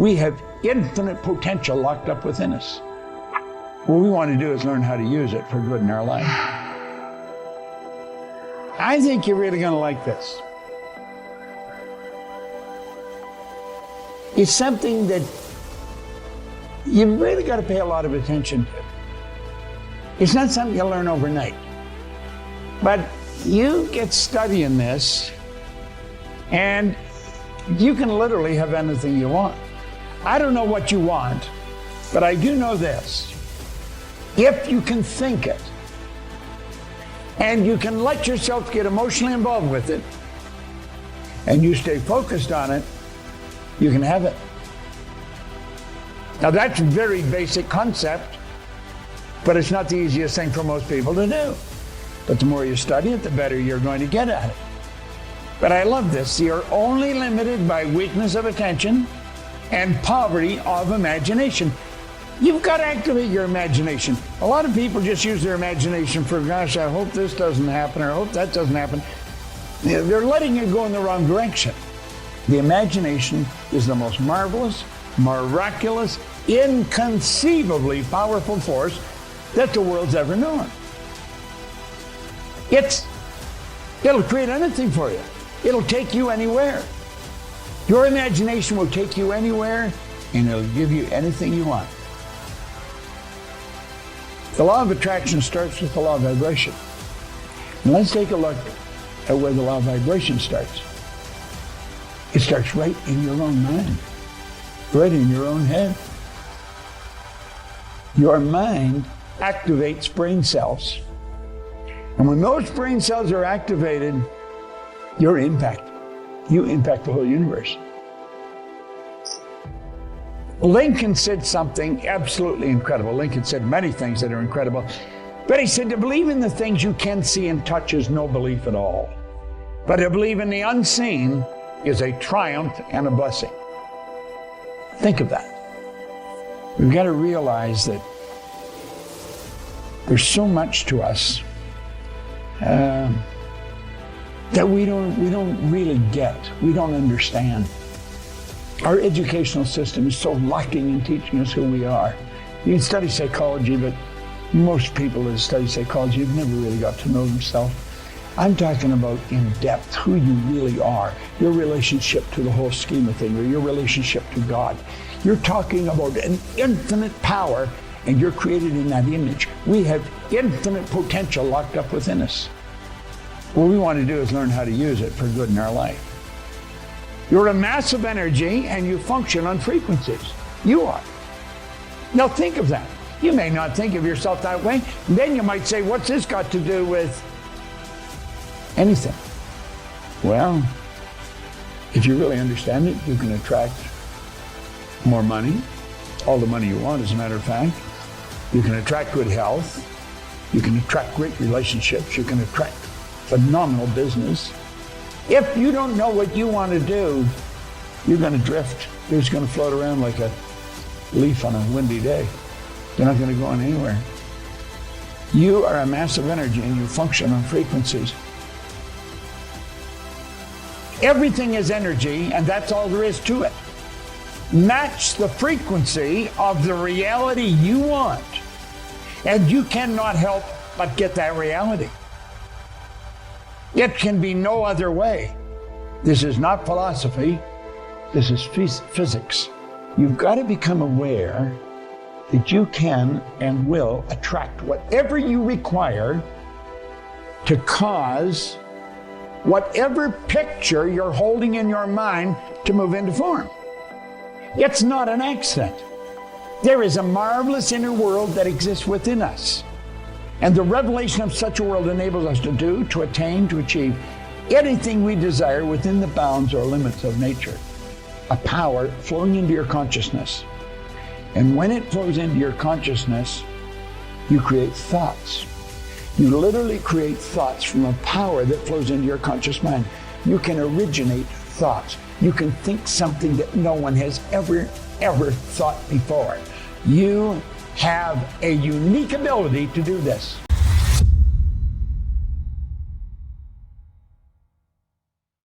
We have infinite potential locked up within us. What we want to do is learn how to use it for good in our life. I think you're really going to like this. It's something that you've really got to pay a lot of attention to. It's not something you'll learn overnight. But you get studying this, and you can literally have anything you want. I don't know what you want, but I do know this. If you can think it, and you can let yourself get emotionally involved with it, and you stay focused on it, you can have it. Now that's a very basic concept, but it's not the easiest thing for most people to do. But the more you study it, the better you're going to get at it. But I love this. You're only limited by weakness of attention and poverty of imagination. You've got to activate your imagination. A lot of people just use their imagination for, gosh, I hope this doesn't happen, or I hope that doesn't happen. They're letting it go in the wrong direction. The imagination is the most marvelous, miraculous, inconceivably powerful force that the world's ever known. It'll create anything for you. It'll take you anywhere. Your imagination will take you anywhere, and it'll give you anything you want. The law of attraction starts with the law of vibration. And let's take a look at where the law of vibration starts. It starts right in your own mind, right in your own head. Your mind activates brain cells. And when those brain cells are activated, you impact the whole universe. Lincoln said something absolutely incredible. Lincoln said many things that are incredible. But he said, to believe in the things you can see and touch is no belief at all. But to believe in the unseen is a triumph and a blessing. Think of that. We've got to realize that there's so much to us that we don't really get, we don't understand. Our educational system is so lacking in teaching us who we are. You can study psychology, but most people that study psychology have never really got to know themselves. I'm talking about in depth who you really are, your relationship to the whole scheme of things, or your relationship to God. You're talking about an infinite power, and you're created in that image. We have infinite potential locked up within us. What we want to do is learn how to use it for good in our life. You're a mass of energy, and you function on frequencies. You are. Now think of that. You may not think of yourself that way. Then you might say, what's this got to do with anything? Well, if you really understand it, you can attract more money, all the money you want, as a matter of fact. You can attract good health. You can attract great relationships. You can attract phenomenal business. If you don't know what you want to do, you're going to drift. You're just going to float around like a leaf on a windy day. You're not going to go anywhere. You are a mass of energy, and you function on frequencies. Everything is energy, and that's all there is to it. Match the frequency of the reality you want, and you cannot help but get that reality. It can be no other way. This is not philosophy. This is physics. You've got to become aware that you can and will attract whatever you require to cause whatever picture you're holding in your mind to move into form. It's not an accident. There is a marvelous inner world that exists within us. And the revelation of such a world enables us to do, to attain, to achieve anything we desire within the bounds or limits of nature. A power flowing into your consciousness. And when it flows into your consciousness, you create thoughts. You literally create thoughts from a power that flows into your conscious mind. You can originate thoughts. You can think something that no one has ever thought before. You have a unique ability to do this.